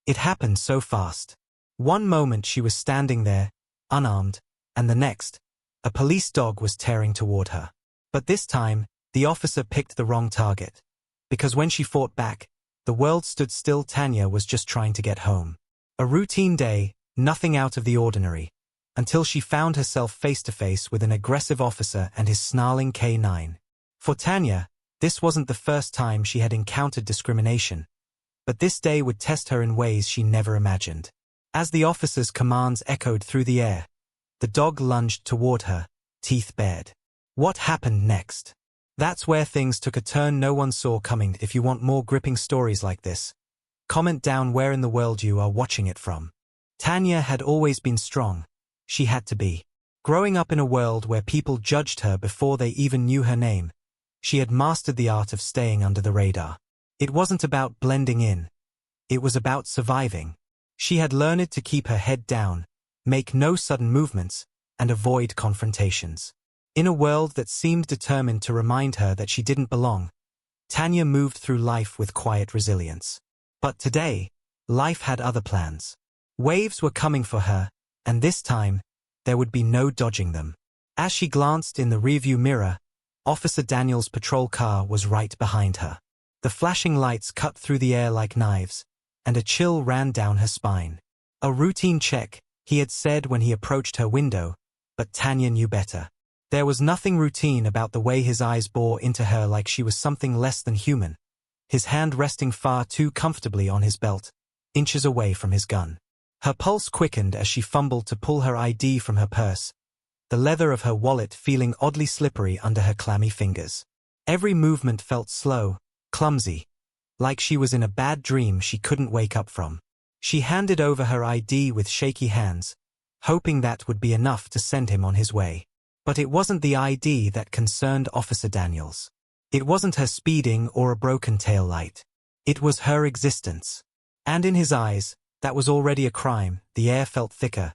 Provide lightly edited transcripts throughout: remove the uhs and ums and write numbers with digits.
It happened so fast. One moment she was standing there, unarmed, and the next, a police dog was tearing toward her. But this time, the officer picked the wrong target. Because when she fought back, the world stood still. Tanya was just trying to get home. A routine day, nothing out of the ordinary, until she found herself face to face with an aggressive officer and his snarling K9. For Tanya, this wasn't the first time she had encountered discrimination, but this day would test her in ways she never imagined. As the officer's commands echoed through the air, the dog lunged toward her, teeth bared. What happened next? That's where things took a turn no one saw coming. If you want more gripping stories like this, comment down where in the world you are watching it from. Tanya had always been strong. She had to be. Growing up in a world where people judged her before they even knew her name, she had mastered the art of staying under the radar. It wasn't about blending in. It was about surviving. She had learned to keep her head down, make no sudden movements, and avoid confrontations. In a world that seemed determined to remind her that she didn't belong, Tanya moved through life with quiet resilience. But today, life had other plans. Waves were coming for her, and this time, there would be no dodging them. As she glanced in the rearview mirror, Officer Daniel's patrol car was right behind her. The flashing lights cut through the air like knives, and a chill ran down her spine. A routine check, he had said when he approached her window, but Tanya knew better. There was nothing routine about the way his eyes bore into her, like she was something less than human, his hand resting far too comfortably on his belt, inches away from his gun. Her pulse quickened as she fumbled to pull her ID from her purse, the leather of her wallet feeling oddly slippery under her clammy fingers. Every movement felt slow, clumsy, like she was in a bad dream she couldn't wake up from. She handed over her ID with shaky hands, hoping that would be enough to send him on his way. But it wasn't the ID that concerned Officer Daniels. It wasn't her speeding or a broken tail light. It was her existence. And in his eyes, that was already a crime. The air felt thicker,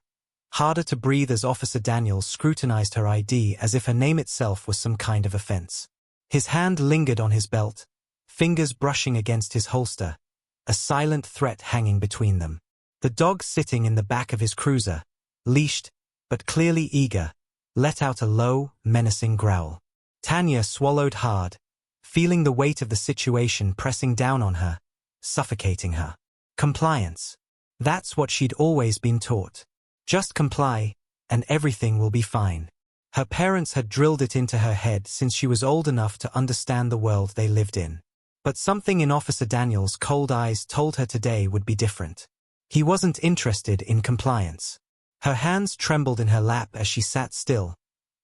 harder to breathe as Officer Daniels scrutinized her ID as if her name itself was some kind of offense. His hand lingered on his belt, fingers brushing against his holster, a silent threat hanging between them. The dog sitting in the back of his cruiser, leashed, but clearly eager, let out a low, menacing growl. Tanya swallowed hard, feeling the weight of the situation pressing down on her, suffocating her. Compliance. That's what she'd always been taught. Just comply, and everything will be fine. Her parents had drilled it into her head since she was old enough to understand the world they lived in. But something in Officer Daniels' cold eyes told her today would be different. He wasn't interested in compliance. Her hands trembled in her lap as she sat still,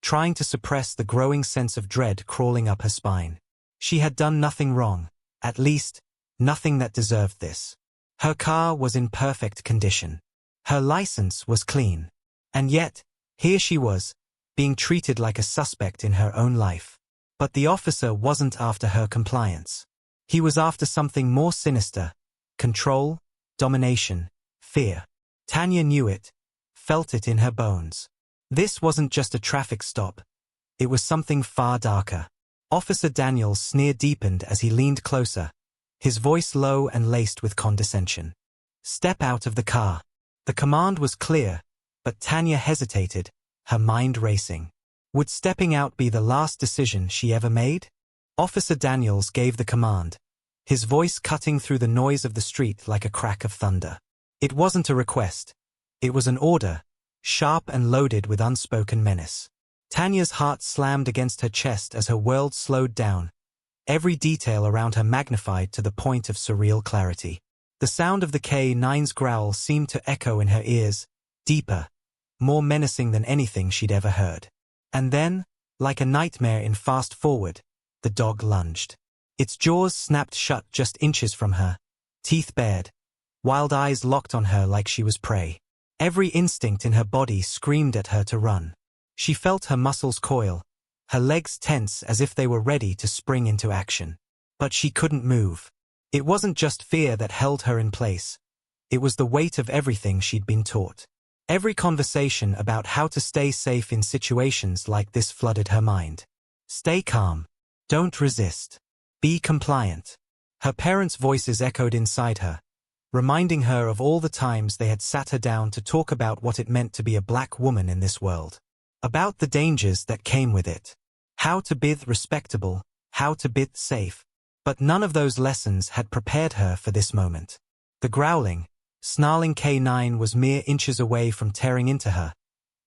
trying to suppress the growing sense of dread crawling up her spine. She had done nothing wrong, at least, nothing that deserved this. Her car was in perfect condition. Her license was clean. And yet, here she was, being treated like a suspect in her own life. But the officer wasn't after her compliance. He was after something more sinister: control, domination, fear. Tanya knew it, felt it in her bones. This wasn't just a traffic stop. It was something far darker. Officer Daniels' sneer deepened as he leaned closer, his voice low and laced with condescension. "Step out of the car." The command was clear, but Tanya hesitated, her mind racing. Would stepping out be the last decision she ever made? Officer Daniels gave the command, his voice cutting through the noise of the street like a crack of thunder. It wasn't a request. It was an order, sharp and loaded with unspoken menace. Tanya's heart slammed against her chest as her world slowed down, every detail around her magnified to the point of surreal clarity. The sound of the K9's growl seemed to echo in her ears, deeper, more menacing than anything she'd ever heard. And then, like a nightmare in fast forward, the dog lunged. Its jaws snapped shut just inches from her, teeth bared, wild eyes locked on her like she was prey. Every instinct in her body screamed at her to run. She felt her muscles coil, her legs tense as if they were ready to spring into action. But she couldn't move. It wasn't just fear that held her in place. It was the weight of everything she'd been taught. Every conversation about how to stay safe in situations like this flooded her mind. Stay calm. Don't resist. Be compliant. Her parents' voices echoed inside her, reminding her of all the times they had sat her down to talk about what it meant to be a black woman in this world. About the dangers that came with it. How to be respectable, how to be safe. But none of those lessons had prepared her for this moment. The growling, snarling K9 was mere inches away from tearing into her,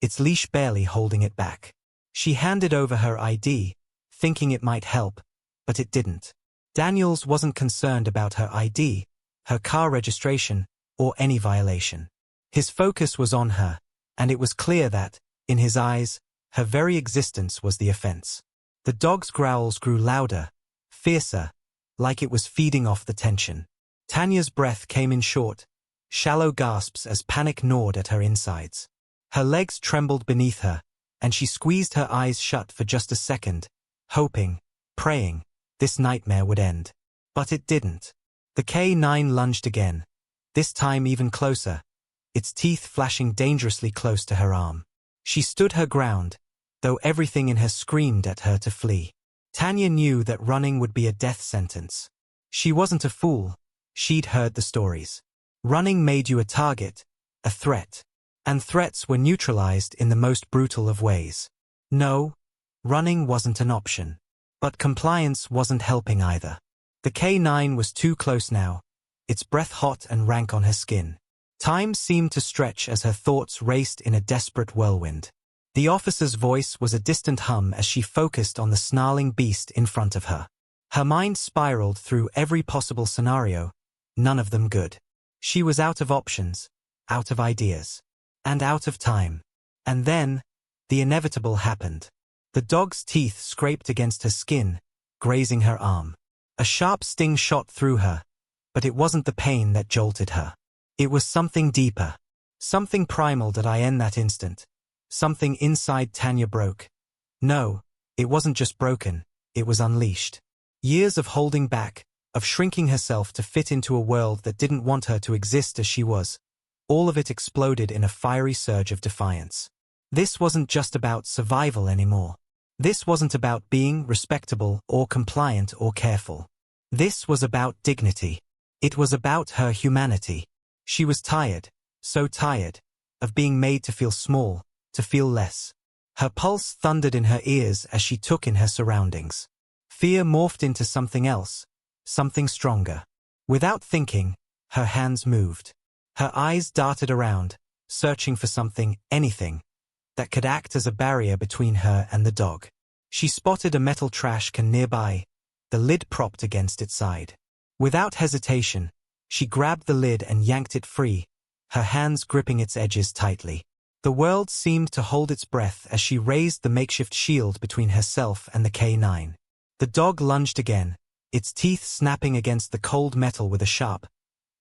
its leash barely holding it back. She handed over her ID, thinking it might help, but it didn't. Daniels wasn't concerned about her ID, her car registration, or any violation. His focus was on her, and it was clear that, in his eyes, her very existence was the offense. The dog's growls grew louder, fiercer, like it was feeding off the tension. Tanya's breath came in short, shallow gasps as panic gnawed at her insides. Her legs trembled beneath her, and she squeezed her eyes shut for just a second, hoping, praying, this nightmare would end. But it didn't. The K9 lunged again, this time even closer, its teeth flashing dangerously close to her arm. She stood her ground, though everything in her screamed at her to flee. Tanya knew that running would be a death sentence. She wasn't a fool. She'd heard the stories. Running made you a target, a threat. And threats were neutralized in the most brutal of ways. No, running wasn't an option. But compliance wasn't helping either. The K9 was too close now, its breath hot and rank on her skin. Time seemed to stretch as her thoughts raced in a desperate whirlwind. The officer's voice was a distant hum as she focused on the snarling beast in front of her. Her mind spiraled through every possible scenario, none of them good. She was out of options, out of ideas, and out of time. And then, the inevitable happened. The dog's teeth scraped against her skin, grazing her arm. A sharp sting shot through her, but it wasn't the pain that jolted her. It was something deeper, something primal that in that instant. Something inside Tanya broke. No, it wasn't just broken, it was unleashed. Years of holding back, of shrinking herself to fit into a world that didn't want her to exist as she was. All of it exploded in a fiery surge of defiance. This wasn't just about survival anymore. This wasn't about being respectable or compliant or careful. This was about dignity. It was about her humanity. She was tired, so tired, of being made to feel small, to feel less. Her pulse thundered in her ears as she took in her surroundings. Fear morphed into something else, something stronger. Without thinking, her hands moved. Her eyes darted around, searching for something, anything, that could act as a barrier between her and the dog. She spotted a metal trash can nearby, the lid propped against its side. Without hesitation, she grabbed the lid and yanked it free, her hands gripping its edges tightly. The world seemed to hold its breath as she raised the makeshift shield between herself and the K9. The dog lunged again, its teeth snapping against the cold metal with a sharp,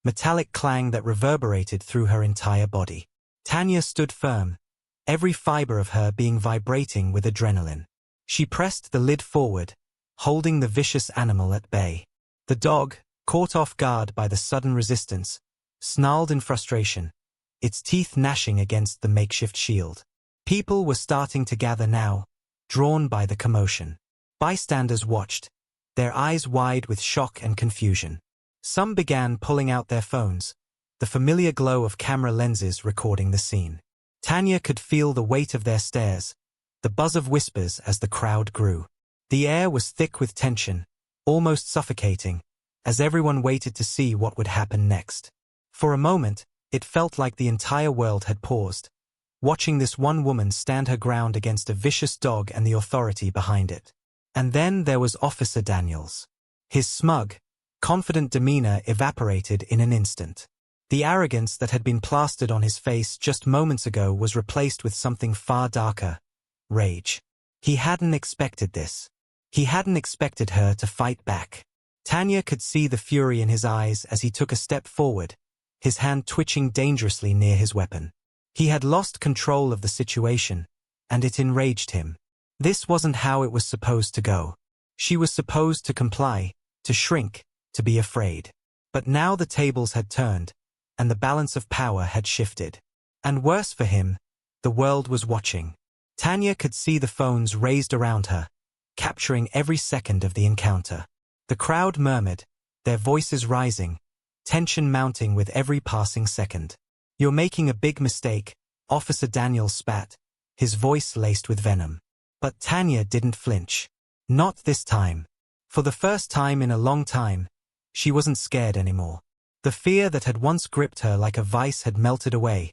metallic clang that reverberated through her entire body. Tanya stood firm, every fiber of her being vibrating with adrenaline. She pressed the lid forward, holding the vicious animal at bay. The dog, caught off guard by the sudden resistance, snarled in frustration, its teeth gnashing against the makeshift shield. People were starting to gather now, drawn by the commotion. Bystanders watched, their eyes wide with shock and confusion. Some began pulling out their phones, the familiar glow of camera lenses recording the scene. Tanya could feel the weight of their stares, the buzz of whispers as the crowd grew. The air was thick with tension, almost suffocating, as everyone waited to see what would happen next. For a moment, it felt like the entire world had paused, watching this one woman stand her ground against a vicious dog and the authority behind it. And then there was Officer Daniels. His smug, confident demeanor evaporated in an instant. The arrogance that had been plastered on his face just moments ago was replaced with something far darker: rage. He hadn't expected this. He hadn't expected her to fight back. Tanya could see the fury in his eyes as he took a step forward, his hand twitching dangerously near his weapon. He had lost control of the situation, and it enraged him. This wasn't how it was supposed to go. She was supposed to comply, to shrink, to be afraid. But now the tables had turned, and the balance of power had shifted. And worse for him, the world was watching. Tanya could see the phones raised around her, capturing every second of the encounter. The crowd murmured, their voices rising, tension mounting with every passing second. "You're making a big mistake," Officer Daniels spat, his voice laced with venom. But Tanya didn't flinch. Not this time. For the first time in a long time, she wasn't scared anymore. The fear that had once gripped her like a vice had melted away,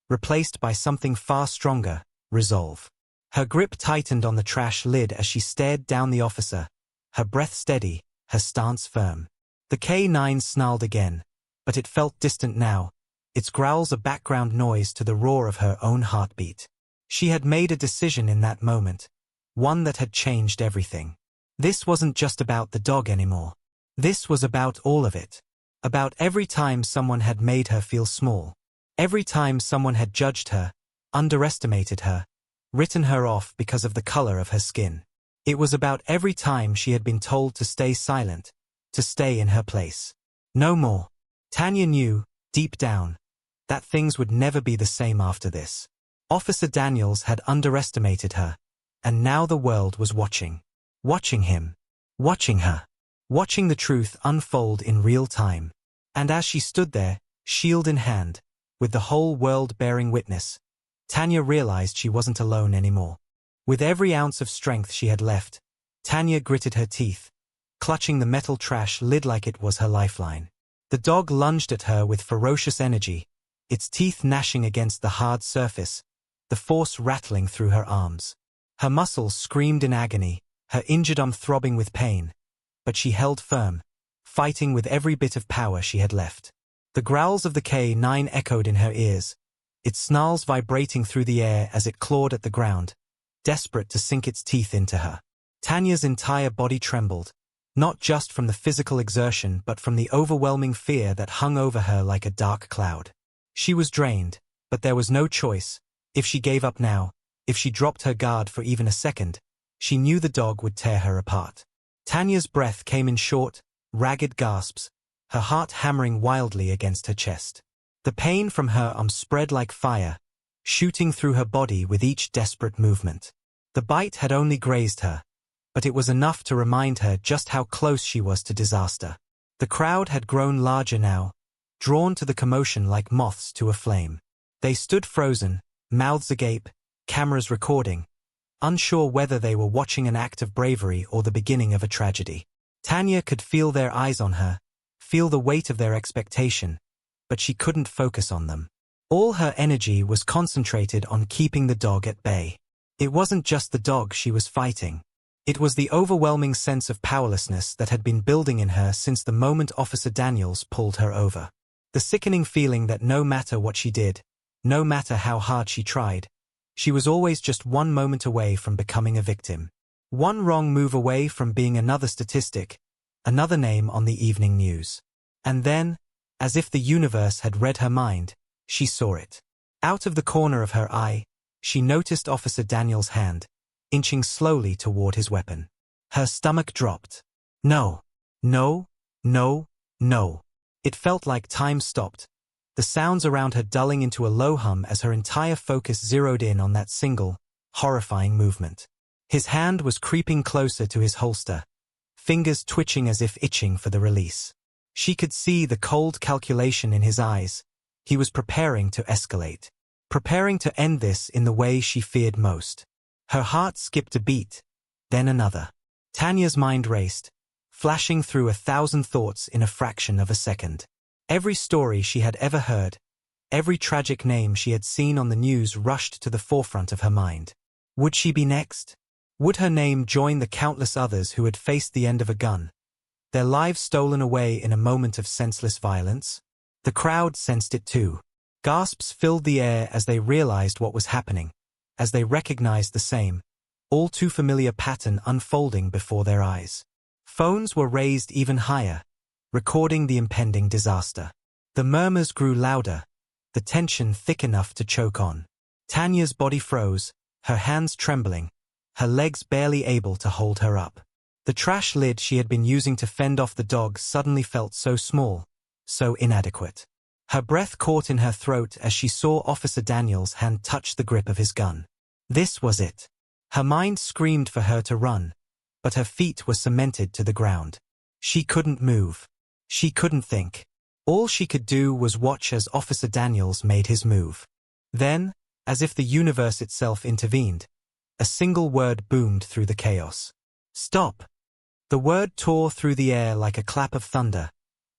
replaced by something far stronger, resolve. Her grip tightened on the trash lid as she stared down the officer, her breath steady, her stance firm. The K9 snarled again, but it felt distant now, its growls a background noise to the roar of her own heartbeat. She had made a decision in that moment, one that had changed everything. This wasn't just about the dog anymore. This was about all of it. About every time someone had made her feel small. Every time someone had judged her, underestimated her, written her off because of the color of her skin. It was about every time she had been told to stay silent, to stay in her place. No more. Tanya knew, deep down, that things would never be the same after this. Officer Daniels had underestimated her, and now the world was watching. Watching him. Watching her. Watching the truth unfold in real time. And as she stood there, shield in hand, with the whole world bearing witness, Tanya realized she wasn't alone anymore. With every ounce of strength she had left, Tanya gritted her teeth, clutching the metal trash lid like it was her lifeline. The dog lunged at her with ferocious energy, its teeth gnashing against the hard surface, the force rattling through her arms. Her muscles screamed in agony, her injured arm throbbing with pain, but she held firm, fighting with every bit of power she had left. The growls of the K9 echoed in her ears, its snarls vibrating through the air as it clawed at the ground, desperate to sink its teeth into her. Tanya's entire body trembled, not just from the physical exertion but from the overwhelming fear that hung over her like a dark cloud. She was drained, but there was no choice. If she gave up now, if she dropped her guard for even a second, she knew the dog would tear her apart. Tanya's breath came in short, ragged gasps, her heart hammering wildly against her chest. The pain from her arm spread like fire, shooting through her body with each desperate movement. The bite had only grazed her, but it was enough to remind her just how close she was to disaster. The crowd had grown larger now, drawn to the commotion like moths to a flame. They stood frozen, mouths agape, cameras recording, unsure whether they were watching an act of bravery or the beginning of a tragedy. Tanya could feel their eyes on her, feel the weight of their expectation, but she couldn't focus on them. All her energy was concentrated on keeping the dog at bay. It wasn't just the dog she was fighting. It was the overwhelming sense of powerlessness that had been building in her since the moment Officer Daniels pulled her over. The sickening feeling that no matter what she did, no matter how hard she tried, she was always just one moment away from becoming a victim. One wrong move away from being another statistic, another name on the evening news. And then, as if the universe had read her mind, she saw it. Out of the corner of her eye, she noticed Officer Daniels' hand, inching slowly toward his weapon. Her stomach dropped. No, no, no, no. It felt like time stopped, the sounds around her dulling into a low hum as her entire focus zeroed in on that single, horrifying movement. His hand was creeping closer to his holster, fingers twitching as if itching for the release. She could see the cold calculation in his eyes. He was preparing to escalate, preparing to end this in the way she feared most. Her heart skipped a beat, then another. Tanya's mind raced, flashing through 1,000 thoughts in a fraction of a second. Every story she had ever heard, every tragic name she had seen on the news rushed to the forefront of her mind. Would she be next? Would her name join the countless others who had faced the end of a gun, their lives stolen away in a moment of senseless violence? The crowd sensed it too. Gasps filled the air as they realized what was happening, as they recognized the same, all too familiar pattern unfolding before their eyes. Phones were raised even higher, recording the impending disaster. The murmurs grew louder, the tension thick enough to choke on. Tanya's body froze, her hands trembling, her legs barely able to hold her up. The trash lid she had been using to fend off the dog suddenly felt so small, so inadequate. Her breath caught in her throat as she saw Officer Daniels' hand touch the grip of his gun. This was it. Her mind screamed for her to run, but her feet were cemented to the ground. She couldn't move. She couldn't think. All she could do was watch as Officer Daniels made his move. Then, as if the universe itself intervened, a single word boomed through the chaos. Stop! The word tore through the air like a clap of thunder,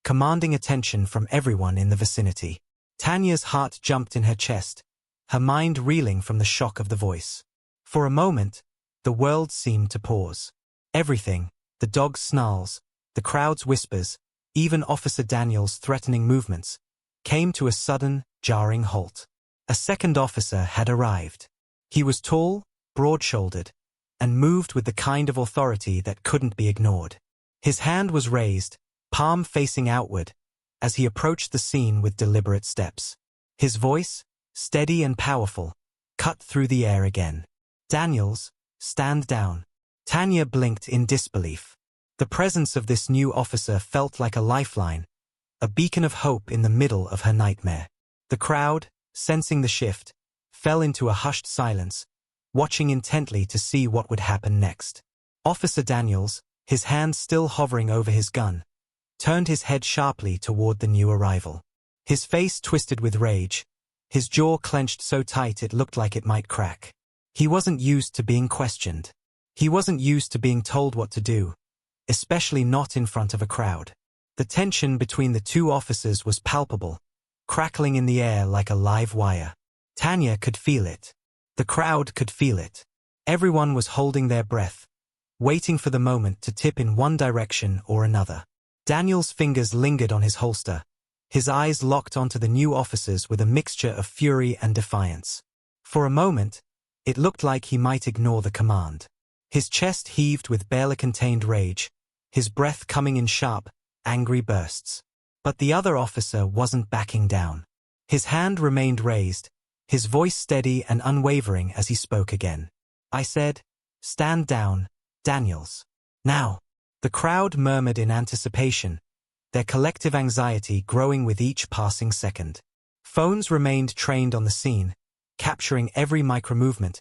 commanding attention from everyone in the vicinity. Tanya's heart jumped in her chest, her mind reeling from the shock of the voice. For a moment, the world seemed to pause. Everything, the dog's snarls, the crowd's whispers, even Officer Daniels' threatening movements, came to a sudden, jarring halt. A second officer had arrived. He was tall, broad-shouldered, and moved with the kind of authority that couldn't be ignored. His hand was raised, palm facing outward, as he approached the scene with deliberate steps. His voice, steady and powerful, cut through the air again. Daniels, stand down. Tanya blinked in disbelief. The presence of this new officer felt like a lifeline, a beacon of hope in the middle of her nightmare. The crowd, sensing the shift, fell into a hushed silence, watching intently to see what would happen next. Officer Daniels, his hand still hovering over his gun, turned his head sharply toward the new arrival. His face twisted with rage, his jaw clenched so tight it looked like it might crack. He wasn't used to being questioned. He wasn't used to being told what to do, especially not in front of a crowd. The tension between the two officers was palpable, crackling in the air like a live wire. Tanya could feel it. The crowd could feel it. Everyone was holding their breath, waiting for the moment to tip in one direction or another. Daniel's fingers lingered on his holster, his eyes locked onto the new officers with a mixture of fury and defiance. For a moment, it looked like he might ignore the command. His chest heaved with barely contained rage, his breath coming in sharp, angry bursts. But the other officer wasn't backing down. His hand remained raised, his voice steady and unwavering as he spoke again. I said, stand down, Daniels. Now. The crowd murmured in anticipation, their collective anxiety growing with each passing second. Phones remained trained on the scene, capturing every micromovement,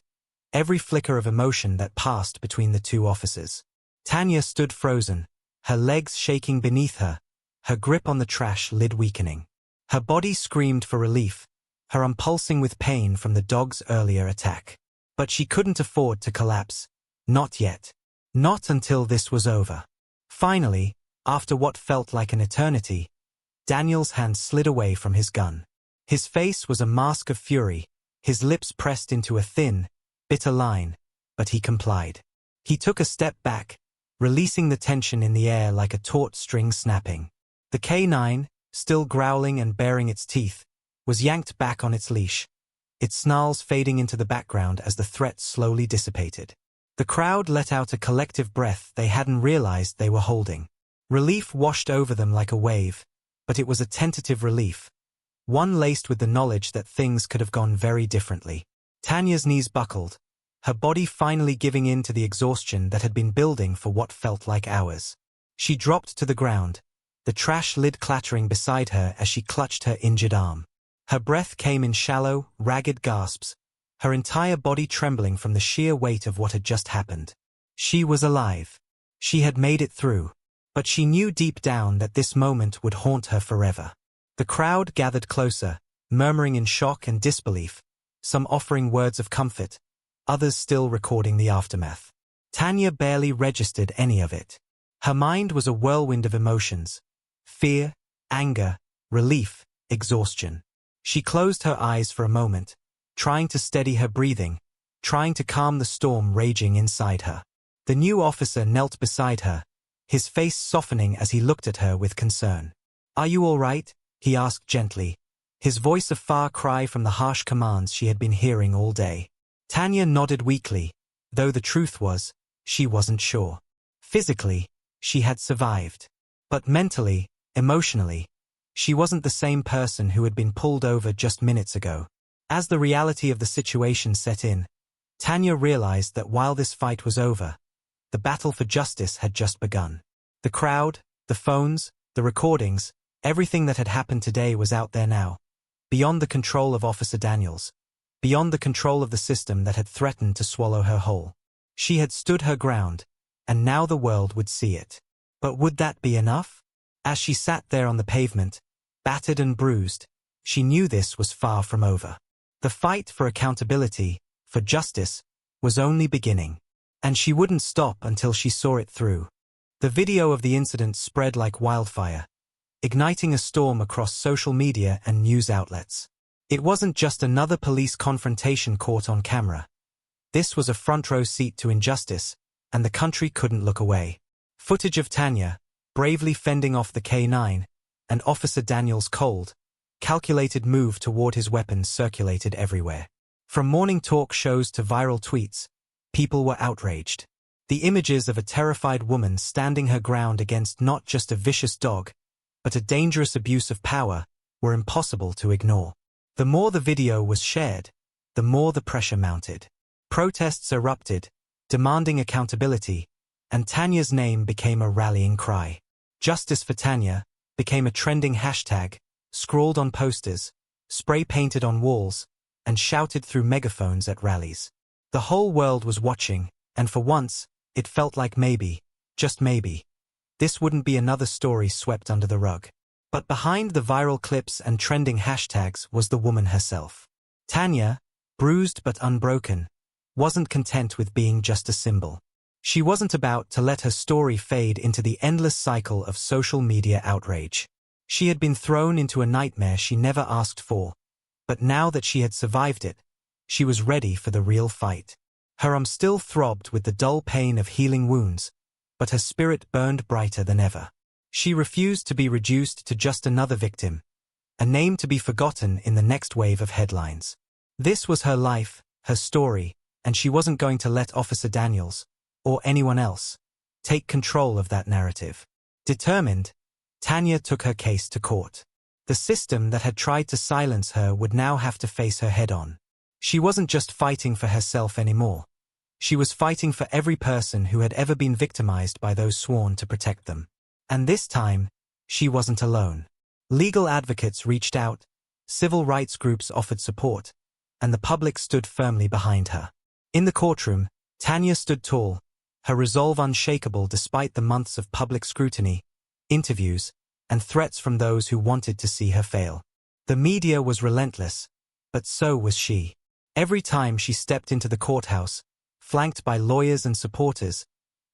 every flicker of emotion that passed between the two officers. Tanya stood frozen, her legs shaking beneath her, her grip on the trash lid weakening. Her body screamed for relief, her unpulsing with pain from the dog's earlier attack. But she couldn't afford to collapse. Not yet. Not until this was over. Finally, after what felt like an eternity, Daniel's hand slid away from his gun. His face was a mask of fury, his lips pressed into a thin, bitter line, but he complied. He took a step back, releasing the tension in the air like a taut string snapping. The K9, still growling and baring its teeth, was yanked back on its leash, its snarls fading into the background as the threat slowly dissipated. The crowd let out a collective breath they hadn't realized they were holding. Relief washed over them like a wave, but it was a tentative relief, one laced with the knowledge that things could have gone very differently. Tanya's knees buckled, her body finally giving in to the exhaustion that had been building for what felt like hours. She dropped to the ground, the trash lid clattering beside her as she clutched her injured arm. Her breath came in shallow, ragged gasps, her entire body trembling from the sheer weight of what had just happened. She was alive. She had made it through. But she knew deep down that this moment would haunt her forever. The crowd gathered closer, murmuring in shock and disbelief, some offering words of comfort, others still recording the aftermath. Tanya barely registered any of it. Her mind was a whirlwind of emotions: fear, anger, relief, exhaustion. She closed her eyes for a moment, trying to steady her breathing, trying to calm the storm raging inside her. The new officer knelt beside her, his face softening as he looked at her with concern. "Are you all right?" he asked gently, his voice a far cry from the harsh commands she had been hearing all day. Tanya nodded weakly, though the truth was, she wasn't sure. Physically, she had survived. But mentally, emotionally, she wasn't the same person who had been pulled over just minutes ago. As the reality of the situation set in, Tanya realized that while this fight was over, the battle for justice had just begun. The crowd, the phones, the recordings, everything that had happened today was out there now, beyond the control of Officer Daniels, beyond the control of the system that had threatened to swallow her whole. She had stood her ground, and now the world would see it. But would that be enough? As she sat there on the pavement, battered and bruised, she knew this was far from over. The fight for accountability, for justice, was only beginning. And she wouldn't stop until she saw it through. The video of the incident spread like wildfire, igniting a storm across social media and news outlets. It wasn't just another police confrontation caught on camera. This was a front-row seat to injustice, and the country couldn't look away. Footage of Tanya, bravely fending off the K9, and Officer Daniel's cold, calculated move toward his weapons circulated everywhere. From morning talk shows to viral tweets, people were outraged. The images of a terrified woman standing her ground against not just a vicious dog, but a dangerous abuse of power, were impossible to ignore. The more the video was shared, the more the pressure mounted. Protests erupted, demanding accountability, and Tanya's name became a rallying cry. Justice for Tanya became a trending hashtag, scrawled on posters, spray-painted on walls, and shouted through megaphones at rallies. The whole world was watching, and for once, it felt like maybe, just maybe, this wouldn't be another story swept under the rug. But behind the viral clips and trending hashtags was the woman herself. Tanya, bruised but unbroken, wasn't content with being just a symbol. She wasn't about to let her story fade into the endless cycle of social media outrage. She had been thrown into a nightmare she never asked for, but now that she had survived it, she was ready for the real fight. Her arm still throbbed with the dull pain of healing wounds, but her spirit burned brighter than ever. She refused to be reduced to just another victim, a name to be forgotten in the next wave of headlines. This was her life, her story, and she wasn't going to let Officer Daniels, or anyone else, take control of that narrative. Determined, Tanya took her case to court. The system that had tried to silence her would now have to face her head-on. She wasn't just fighting for herself anymore. She was fighting for every person who had ever been victimized by those sworn to protect them. And this time, she wasn't alone. Legal advocates reached out, civil rights groups offered support, and the public stood firmly behind her. In the courtroom, Tanya stood tall, her resolve unshakable despite the months of public scrutiny, interviews, and threats from those who wanted to see her fail. The media was relentless, but so was she. Every time she stepped into the courthouse, flanked by lawyers and supporters,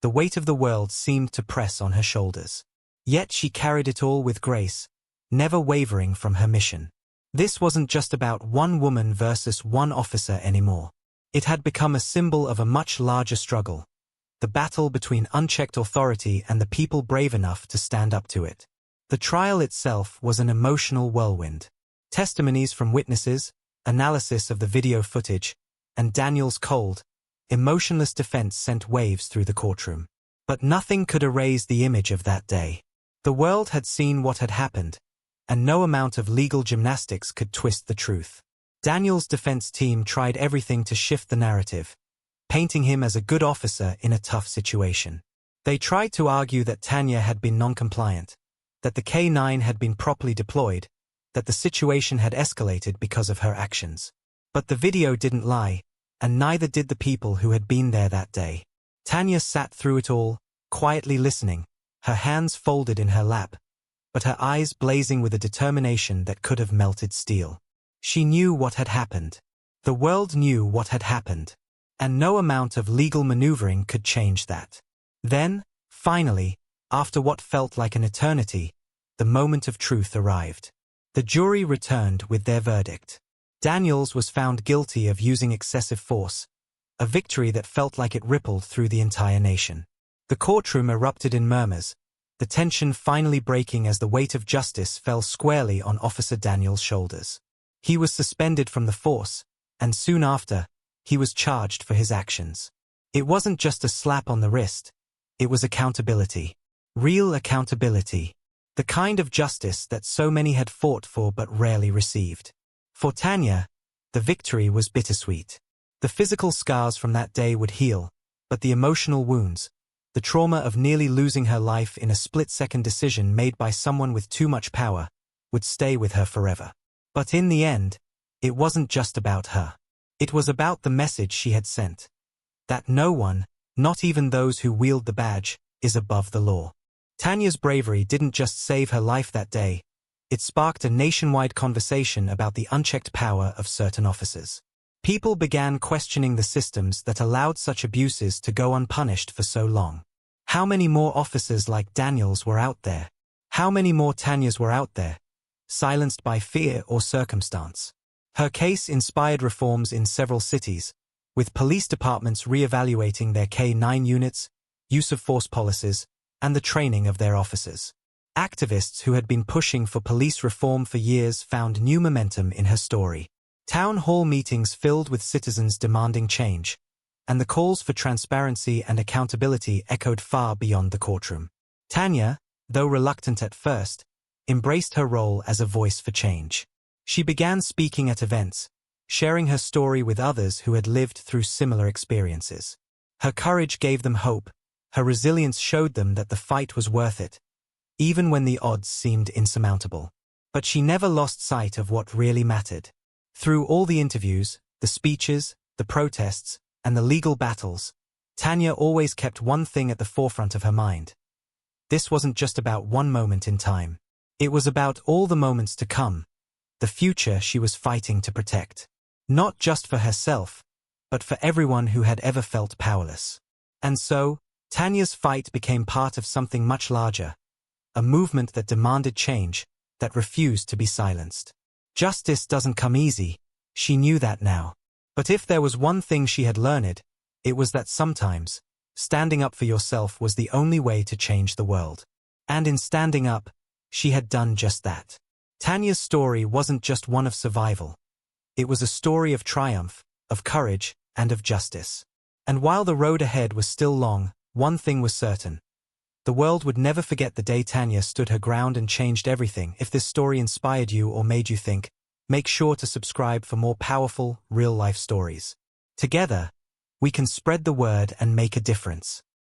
the weight of the world seemed to press on her shoulders. Yet she carried it all with grace, never wavering from her mission. This wasn't just about one woman versus one officer anymore. It had become a symbol of a much larger struggle, the battle between unchecked authority and the people brave enough to stand up to it. The trial itself was an emotional whirlwind. Testimonies from witnesses, analysis of the video footage, and Daniel's cold, emotionless defense sent waves through the courtroom. But nothing could erase the image of that day. The world had seen what had happened, and no amount of legal gymnastics could twist the truth. Daniel's defense team tried everything to shift the narrative, painting him as a good officer in a tough situation. They tried to argue that Tanya had been non-compliant, that the K9 had been properly deployed, that the situation had escalated because of her actions. But the video didn't lie, and neither did the people who had been there that day. Tanya sat through it all, quietly listening, her hands folded in her lap, but her eyes blazing with a determination that could have melted steel. She knew what had happened. The world knew what had happened, and no amount of legal maneuvering could change that. Then, finally, after what felt like an eternity, the moment of truth arrived. The jury returned with their verdict. Daniels was found guilty of using excessive force, a victory that felt like it rippled through the entire nation. The courtroom erupted in murmurs, the tension finally breaking as the weight of justice fell squarely on Officer Daniels' shoulders. He was suspended from the force, and soon after, he was charged for his actions. It wasn't just a slap on the wrist, it was accountability. Real accountability. The kind of justice that so many had fought for but rarely received. For Tanya, the victory was bittersweet. The physical scars from that day would heal, but the emotional wounds, the trauma of nearly losing her life in a split-second decision made by someone with too much power, would stay with her forever. But in the end, it wasn't just about her. It was about the message she had sent. That no one, not even those who wield the badge, is above the law. Tanya's bravery didn't just save her life that day, It sparked a nationwide conversation about the unchecked power of certain officers. People began questioning the systems that allowed such abuses to go unpunished for so long. How many more officers like Daniel's were out there? How many more Tanyas were out there, silenced by fear or circumstance? Her case inspired reforms in several cities, with police departments re-evaluating their K-9 units, use of force policies, and the training of their officers. Activists who had been pushing for police reform for years found new momentum in her story. Town hall meetings filled with citizens demanding change, and the calls for transparency and accountability echoed far beyond the courtroom. Tanya, though reluctant at first, embraced her role as a voice for change. She began speaking at events, sharing her story with others who had lived through similar experiences. Her courage gave them hope. Her resilience showed them that the fight was worth it, even when the odds seemed insurmountable. But she never lost sight of what really mattered. Through all the interviews, the speeches, the protests, and the legal battles, Tanya always kept one thing at the forefront of her mind. This wasn't just about one moment in time. It was about all the moments to come, the future she was fighting to protect. Not just for herself, but for everyone who had ever felt powerless. And so, Tanya's fight became part of something much larger, a movement that demanded change, that refused to be silenced. Justice doesn't come easy, she knew that now. But if there was one thing she had learned, it was that sometimes, standing up for yourself was the only way to change the world. And in standing up, she had done just that. Tanya's story wasn't just one of survival. It was a story of triumph, of courage, and of justice. And while the road ahead was still long, one thing was certain. The world would never forget the day Tanya stood her ground and changed everything. If this story inspired you or made you think, make sure to subscribe for more powerful, real-life stories. Together, we can spread the word and make a difference.